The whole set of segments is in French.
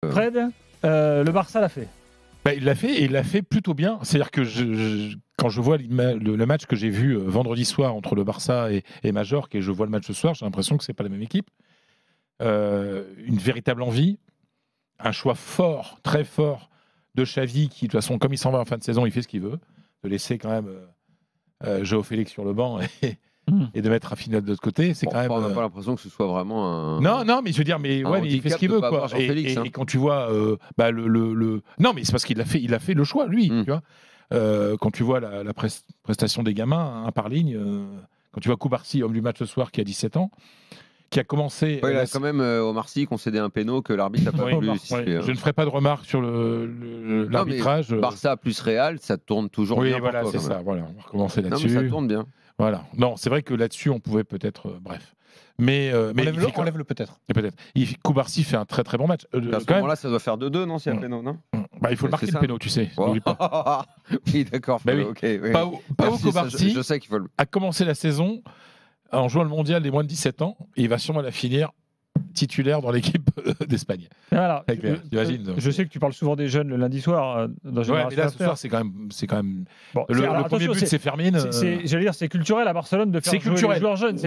Fred, le Barça l'a fait. Bah, il l'a fait et il l'a fait plutôt bien. C'est-à-dire que quand je vois le match que j'ai vu vendredi soir entre le Barça et Majorque et je vois le match ce soir, j'ai l'impression que c'est pas la même équipe. Une véritable envie, un choix fort, très fort de Xavi qui, de toute façon, comme il s'en va en fin de saison, il fait ce qu'il veut, de laisser quand même João Félix sur le banc et de mettre Rafinha de l'autre côté. C'est quand même. On n'a pas l'impression que ce soit vraiment un. Non, mais je veux dire, mais il fait ce qu'il veut, quoi. Et quand tu vois, non, mais c'est parce qu'il a fait le choix, lui. Tu vois, quand tu vois la prestation des gamins, un par ligne, quand tu vois Koubarsi, homme du match ce soir, qui a 17 ans, qui a commencé. Il a quand même Omar Sy concédé un péno que l'arbitre n'a pas voulu. Je ne ferai pas de remarques sur l'arbitrage. Barça plus Real, ça tourne toujours bien. Oui, voilà, c'est ça. Voilà, on va recommencer là-dessus. Non, mais ça tourne bien. Voilà. Non, c'est vrai que là-dessus, on pouvait peut-être. Bref. Mais enlève-le peut-être. Peut-être. Koubarsi fait un très très bon match. À ce moment-là, ça doit faire 2-2, non, s'il y a péno, non il faut le marquer le péno, tu sais. Oui, d'accord. Bah oui. Okay, oui. Pau Koubarsi je sais qu'il faut a commencé la saison en jouant le mondial des moins de 17 ans et il va sûrement la finir titulaire dans l'équipe d'Espagne. Voilà. Je sais que tu parles souvent des jeunes le lundi soir. Dans mais là, ce soir, c'est quand même. Bon, le premier but, c'est Fermin. J'allais dire, c'est culturel à Barcelone de faire jouer les joueurs jeunes.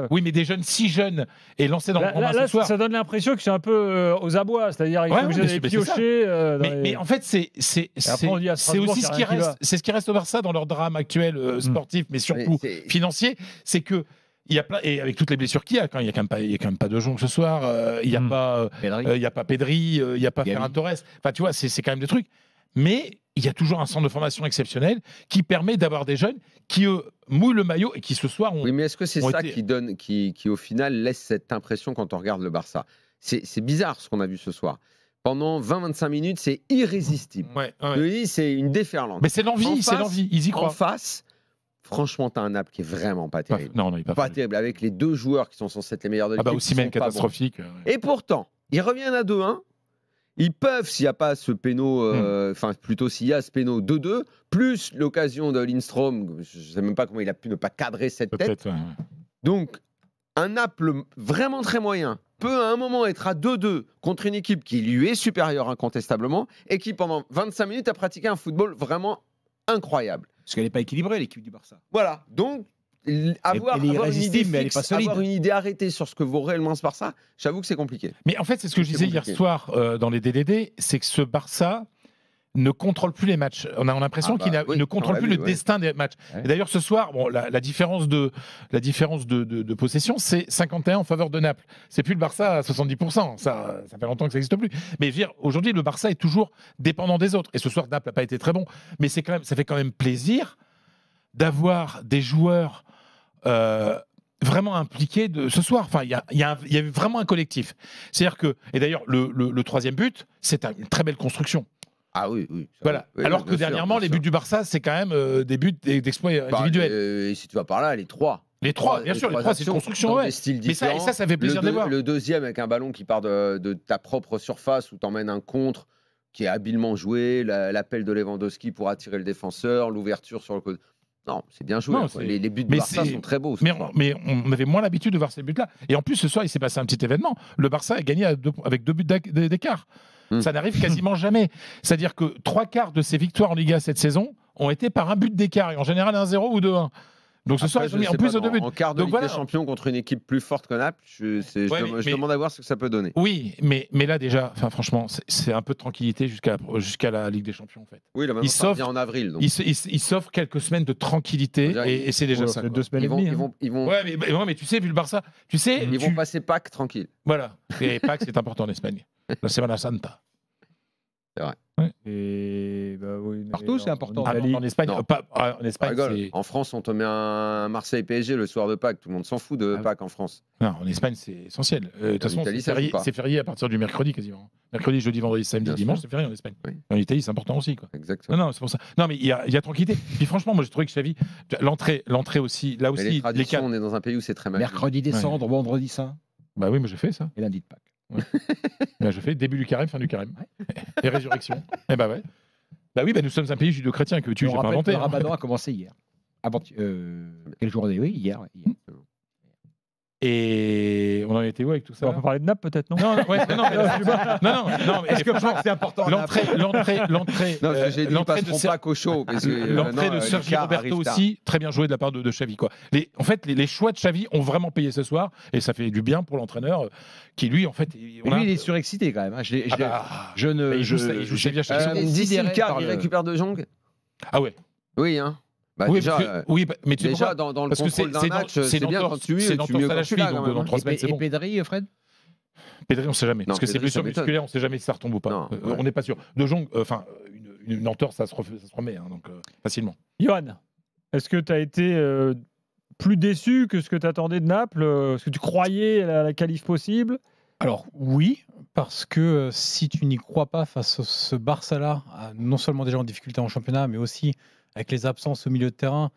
Oui, mais des jeunes si jeunes et lancés dans le grand bain ce soir. Ça donne l'impression que c'est un peu aux abois, c'est-à-dire qu'ils sont obligés d'aller piocher. Mais en fait, c'est aussi ce qui reste au Barça dans leur drame actuel sportif, mais surtout financier, c'est que il y a plein, et avec toutes les blessures qu'il y a, il y a quand même pas De Jong ce soir, il y a pas Pedri, il y a pas Ferran Torres. Enfin, tu vois, c'est quand même des trucs. Mais il y a toujours un centre de formation exceptionnel qui permet d'avoir des jeunes qui mouillent le maillot et qui ce soir ont. Oui, mais est-ce que c'est ça qui au final laisse cette impression quand on regarde le Barça? C'est bizarre ce qu'on a vu ce soir. Pendant 20-25 minutes, c'est irrésistible. C'est une déferlante. Mais c'est l'envie, ils y croient. En face. Franchement, t'as un Naples qui est vraiment pas terrible. Non, il est pas terrible. Avec les deux joueurs qui sont censés être les meilleurs de l'équipe. Aussi même catastrophique. Et pourtant, ils reviennent à 2-1. Ils peuvent, s'il n'y a pas ce péno, plutôt s'il y a ce péno 2-2, plus l'occasion de Lindstrom, je ne sais même pas comment il a pu ne pas cadrer cette tête. Donc, un Naples vraiment très moyen peut à un moment être à 2-2 contre une équipe qui lui est supérieure incontestablement et qui, pendant 25 minutes, a pratiqué un football vraiment incroyable. Parce qu'elle n'est pas équilibrée, l'équipe du Barça. Voilà, donc avoir une idée arrêtée sur ce que vaut réellement ce Barça, j'avoue que c'est compliqué. Mais en fait, c'est ce que je disais hier soir dans les DDD, c'est que ce Barça ne contrôle plus les matchs. On a l'impression qu'il ne contrôle plus le destin des matchs. Et d'ailleurs, ce soir, la différence de possession, c'est 51 en faveur de Naples. C'est plus le Barça à 70%. Ça fait longtemps que ça n'existe plus. Mais je veux dire, aujourd'hui, le Barça est toujours dépendant des autres. Et ce soir, Naples n'a pas été très bon. Mais ça fait quand même plaisir d'avoir des joueurs vraiment impliqués ce soir. Enfin, il y a vraiment un collectif. C'est-à-dire que, et d'ailleurs, le troisième but, c'est une très belle construction. Ah oui. Voilà. Alors que dernièrement, les buts du Barça, c'est quand même des buts d'exploits individuels. Et si tu vas par là, les trois. Les trois, bien sûr, c'est une construction, des styles différents. Mais ça fait plaisir de voir. Le deuxième, avec un ballon qui part de ta propre surface, où tu emmènes un contre qui est habilement joué, l'appel de Lewandowski pour attirer le défenseur, l'ouverture sur le côté. Non, c'est bien joué. Les buts de Barça sont très beaux. Mais on avait moins l'habitude de voir ces buts-là. Et en plus, ce soir, il s'est passé un petit événement. Le Barça a gagné avec 2 buts d'écart. Ça n'arrive quasiment jamais. C'est-à-dire que 3/4 de ses victoires en Liga cette saison ont été par un but d'écart. Et en général, 1-0 ou 2-1. Donc ce soir, ils ont mis en plus de 2 buts. En quart de Ligue des Champions contre une équipe plus forte que Naples, je demande à voir ce que ça peut donner. Oui, mais là déjà, franchement, c'est un peu de tranquillité jusqu'à la Ligue des Champions en fait. Oui, là maintenant, ça revient en avril. Donc. Ils s'offrent quelques semaines de tranquillité et c'est déjà ça. 2 semaines et demie. Ouais, mais tu sais, vu le Barça, ils vont passer Pâques tranquille. Voilà. Et Pâques, c'est important en Espagne. La Semana Santa. C'est vrai. Et partout, c'est important. En Espagne, en Espagne, en France, on te met un Marseille PSG le soir de Pâques. Tout le monde s'en fout de Pâques en France. Non, en Espagne, c'est essentiel. De toute façon, c'est férié à partir du mercredi quasiment. Mercredi, jeudi, vendredi, samedi, dimanche, c'est férié en Espagne. Oui. En Italie, c'est important aussi. Exactement. Non, c'est pour ça. Non, mais il y a tranquillité. Puis franchement, moi, j'ai trouvé que Xavi, l'entrée aussi, là aussi. Les traditions, on est dans un pays où c'est très mal. Mercredi décembre, vendredi saint. Bah oui, moi j'ai fait ça. Et lundi de Pâques. Là, je fais début du carême, fin du carême. Et résurrection. Et bah ouais. Bah oui, nous sommes un pays judéo-chrétien que j'ai pas inventé. Le Ramadan a commencé hier. Quelle journée? Oui, hier. Et on en était où avec tout ça? On peut parler de Naples peut-être, non? Non, mais est-ce que c'est important? l'entrée de Sergi Roberto aussi, très bien joué de la part de Xavi, quoi. En fait, les choix de Xavi ont vraiment payé ce soir, et ça fait du bien pour l'entraîneur, qui lui, en fait, il est surexcité quand même. Hein. Il joue Xavi à chaque fois. D'ici le quart, il récupère De Jong. Ah ouais. Oui, hein. Mais tu déjà dans le contrôle d'un match, c'est bien quand tu es mieux quand tu l'as. Donc dans 3 semaines, c'est bon. Et Pedri, Fred? Pedri, on ne sait jamais. Parce que c'est blessure musculaire, on ne sait jamais si ça retombe ou pas. On n'est pas sûr. De Jong, une entorse, ça se remet, donc facilement. Johan, est-ce que tu as été plus déçu que ce que tu attendais de Naples? Est-ce que tu croyais à la qualif possible? Alors oui, parce que si tu n'y crois pas face à ce Barça-là, non seulement déjà en difficulté en championnat, mais aussi avec les absences au milieu de terrain,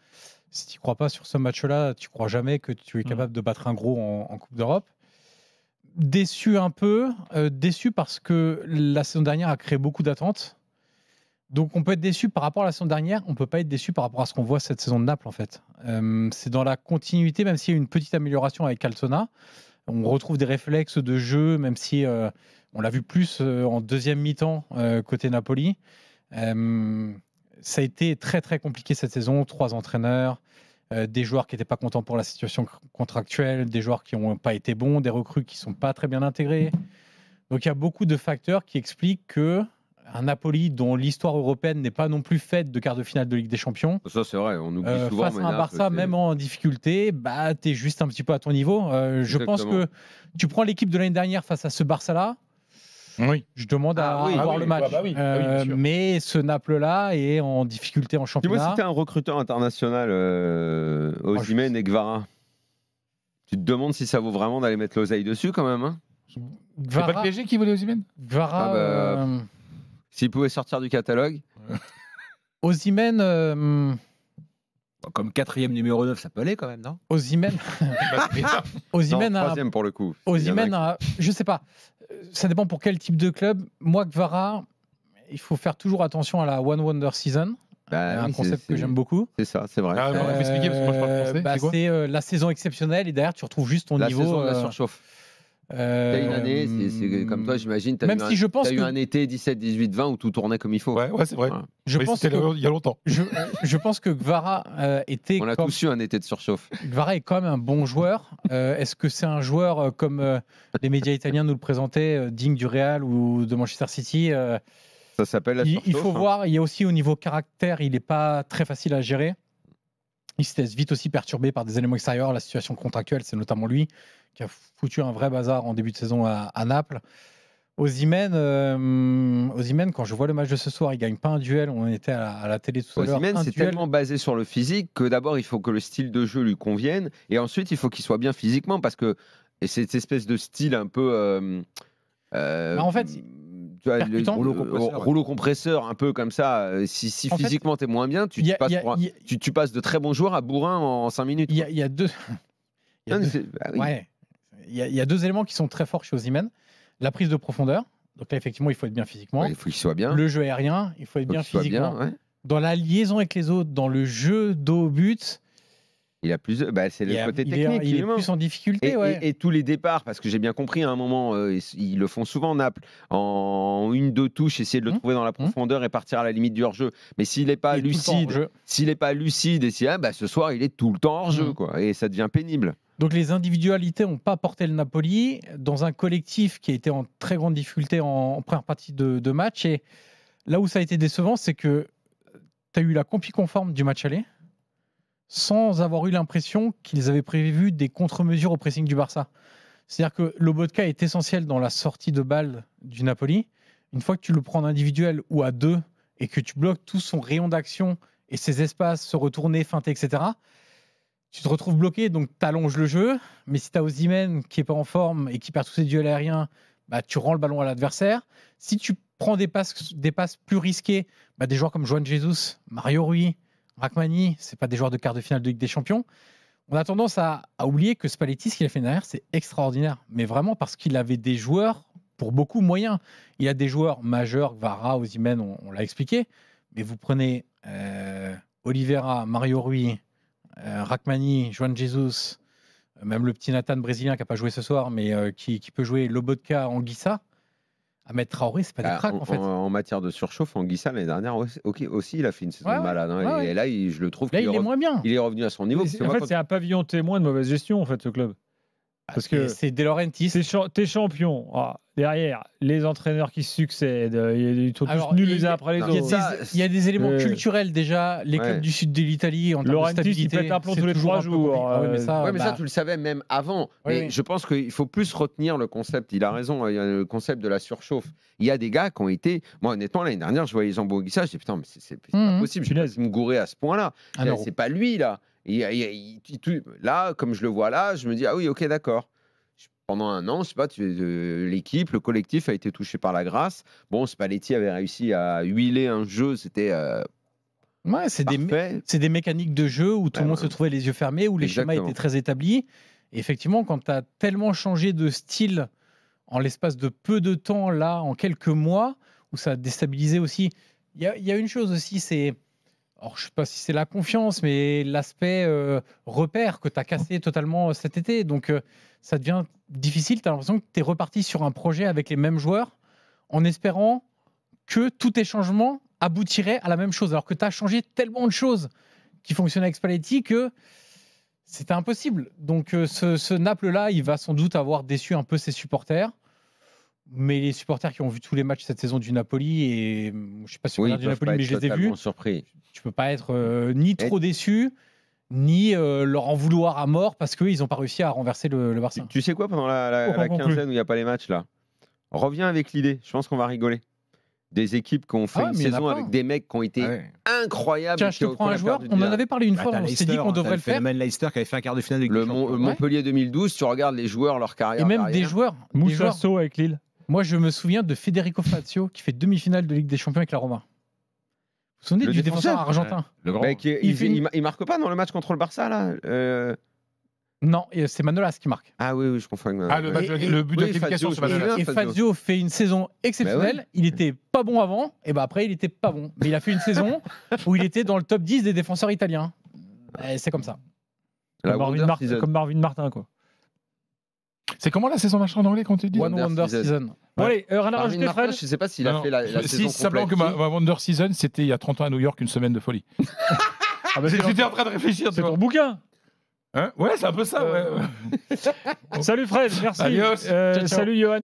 si tu n'y crois pas sur ce match-là, tu ne crois jamais que tu es capable de battre un gros en Coupe d'Europe. Déçu un peu, déçu parce que la saison dernière a créé beaucoup d'attentes. Donc on peut être déçu par rapport à la saison dernière, on ne peut pas être déçu par rapport à ce qu'on voit cette saison de Naples en fait. C'est dans la continuité, même s'il y a eu une petite amélioration avec Cantona. On retrouve des réflexes de jeu, même si on l'a vu plus en deuxième mi-temps côté Napoli. Ça a été très très compliqué cette saison, 3 entraîneurs, des joueurs qui n'étaient pas contents pour la situation contractuelle, des joueurs qui n'ont pas été bons, des recrues qui ne sont pas très bien intégrées. Donc il y a beaucoup de facteurs qui expliquent que un Napoli dont l'histoire européenne n'est pas non plus faite de quart de finale de Ligue des Champions. Ça c'est vrai, on oublie souvent. Face à un Barça, même en difficulté, tu es juste un petit peu à ton niveau. Je pense que tu prends l'équipe de l'année dernière face à ce Barça-là. Oui. Je demande à voir le match. Mais ce Naples-là est en difficulté en championnat. Dis-moi si tu es un recruteur international, Osimhen et Gvara. Tu te demandes si ça vaut vraiment d'aller mettre l'oseille dessus quand même. Hein. C'est pas le PSG qui voulait Osimhen? Gvara. S'il pouvait sortir du catalogue. Osimhen. Comme 4e numéro 9, ça peut aller quand même, non? Osimhen. Osimhen a. 3e pour le coup. Osimhen a. Je sais pas. Ça dépend pour quel type de club. Moi, Gvara, il faut faire toujours attention à la One Wonder Season. Un concept que j'aime beaucoup. C'est ça, c'est vrai. On va m'expliquer parce que moi je parle français. C'est la saison exceptionnelle et derrière tu retrouves juste ton niveau. La saison de la surchauffe. T'as une année, c'est comme toi, j'imagine. T'as eu un été 17, 18, 20 où tout tournait comme il faut. Ouais, c'est vrai. Voilà. Je pense que il y a longtemps. Je pense que Gvara était. On a tous eu un été de surchauffe. Gvara est quand même un bon joueur. Est-ce que c'est un joueur comme les médias italiens nous le présentaient, digne du Real ou de Manchester City? Ça s'appelle la surchauffe. Il faut voir. Il y a aussi au niveau caractère, il n'est pas très facile à gérer. Il se laisse vite aussi perturbé par des éléments extérieurs. La situation contractuelle, c'est notamment lui qui a foutu un vrai bazar en début de saison à Naples. Osimhen, quand je vois le match de ce soir, il gagne pas un duel. On était à la télé tout à l'heure. Osimhen, c'est tellement basé sur le physique que d'abord, il faut que le style de jeu lui convienne. Et ensuite, il faut qu'il soit bien physiquement parce que cette espèce de style un peu... en fait... rouleau compresseur, un peu comme ça. Si physiquement t'es moins bien, tu passes de très bons joueurs à bourrin en 5 minutes. Il y a deux. Il y a deux éléments qui sont très forts chez Osimhen. La prise de profondeur. Donc là, effectivement, il faut être bien physiquement. Il faut qu'il soit bien. Le jeu aérien, il faut être bien physiquement. Dans la liaison avec les autres, dans le jeu dos au but. Il a plus, c'est le côté technique. Il est plus en difficulté. Et tous les départs, parce que j'ai bien compris à un moment, ils le font souvent Naples, en 1-2 touches, essayer de le trouver dans la profondeur et partir à la limite du hors-jeu. Mais s'il n'est pas lucide, et ce soir il est tout le temps hors-jeu, et ça devient pénible. Donc les individualités n'ont pas porté le Napoli dans un collectif qui a été en très grande difficulté en première partie de match. Et là où ça a été décevant, c'est que tu as eu la compie conforme du match aller, sans avoir eu l'impression qu'ils avaient prévu des contre-mesures au pressing du Barça. C'est-à-dire que Lobotka est essentiel dans la sortie de balle du Napoli. Une fois que tu le prends en individuel ou à deux et que tu bloques tout son rayon d'action et ses espaces, se retourner, feinter, etc., tu te retrouves bloqué, donc tu allonges le jeu. Mais si tu as Osimhen qui n'est pas en forme et qui perd tous ses duels aériens, tu rends le ballon à l'adversaire. Si tu prends des passes plus risquées, des joueurs comme Juan Jesus, Mario Rui, Rachmani, ce n'est pas des joueurs de quart de finale de Ligue des Champions. On a tendance à oublier que Spalletti, ce qu'il a fait derrière, c'est extraordinaire. Mais vraiment parce qu'il avait des joueurs, pour beaucoup, moyens. Il a des joueurs majeurs, Gvara, Osimhen, on l'a expliqué. Mais vous prenez Oliveira, Mario Rui, Rachmani, Juan Jesus, même le petit Nathan brésilien qui n'a pas joué ce soir, mais qui peut jouer Lobotka, Anguissa, à mettre Traoré, c'est pas des cracks en fait. En matière de surchauffe, Anguissa l'année dernière aussi, il a fait une saison malade. Ouais. Et là, je le trouve là, il est moins bien. Il est revenu à son niveau. En fait, c'est un pavillon témoin de mauvaise gestion, en fait, ce club. Parce que c'est De Laurentiis. T'es champion. Derrière, les entraîneurs qui se succèdent, ils sont tous nuls les uns après les autres. Il y a des éléments culturels déjà. Les clubs du sud de l'Italie, en termes de stabilité, il pète un plomb tous les 3 jours. Mais ça, tu le savais même avant. Mais je pense qu'il faut plus retenir le concept. Il a raison. Il y a le concept de la surchauffe. Il y a des gars qui ont été. Moi, honnêtement, l'année dernière, je voyais Jean Anguissa. Je dis putain, mais c'est pas possible. Je vais me gourer à ce point-là. C'est pas lui là. Là, comme je le vois là, je me dis ah oui, ok, d'accord. Pendant un an, je sais pas, l'équipe, le collectif a été touché par la grâce. Bon, Spalletti avait réussi à huiler un jeu, c'était c'est des mécaniques de jeu où tout le monde se trouvait les yeux fermés, où les schémas étaient très établis. Et effectivement, quand tu as tellement changé de style en l'espace de peu de temps, là, en quelques mois, où ça a déstabilisé aussi. Il y a une chose aussi, c'est... Alors, je ne sais pas si c'est la confiance, mais l'aspect repère que tu as cassé totalement cet été. Donc, ça devient difficile. Tu as l'impression que tu es reparti sur un projet avec les mêmes joueurs en espérant que tous tes changements aboutiraient à la même chose. Alors que tu as changé tellement de choses qui fonctionnaient avec Spalletti que c'était impossible. Donc, ce Naples-là, il va sans doute avoir déçu un peu ses supporters. Mais les supporters qui ont vu tous les matchs cette saison du Napoli, et je ne sais pas si on regarde du Napoli, mais je les ai vus. Surpris. Tu ne peux pas être ni trop déçu, ni leur en vouloir à mort parce qu'ils n'ont pas réussi à renverser le Barça. Tu sais quoi, pendant la quinzaine où il n'y a pas les matchs, là, reviens avec l'idée. Je pense qu'on va rigoler. Des équipes qui ont fait une saison avec des mecs qui ont été incroyables. Tiens, je te prends un joueur. On en avait parlé une fois. On s'est dit qu'on devrait le faire. Le Leicester qui avait fait un quart de finale avec le Montpellier 2012. Tu regardes les joueurs, leur carrière. Et même des joueurs. Moussasso avec Lille. Moi, je me souviens de Federico Fazio qui fait demi-finale de Ligue des Champions avec la Roma. Vous vous souvenez du défenseur argentin? Il marque pas dans le match contre le Barça là Non, c'est Manolas qui marque. Ah oui, je confonds avec Manolas. Le but de qualification sur Manolas. Et Fazio fait une saison exceptionnelle. Il était pas bon avant, et après il était pas bon. Mais il a fait une saison où il était dans le top 10 des défenseurs italiens. C'est comme ça. Comme Marvin Martin, quoi. C'est comment la saison machin en anglais quand tu dis One Wonder Season. Bon, allez, rien à rajouter, Fred. Je sais pas s'il a fait la saison complète. Simplement que ma Wonder Season, c'était il y a 30 ans à New York, une semaine de folie. J'étais en train de réfléchir. C'est ton bouquin. Ouais, c'est un peu ça. Ouais. Salut Fred, merci. Adios. Salut Johan.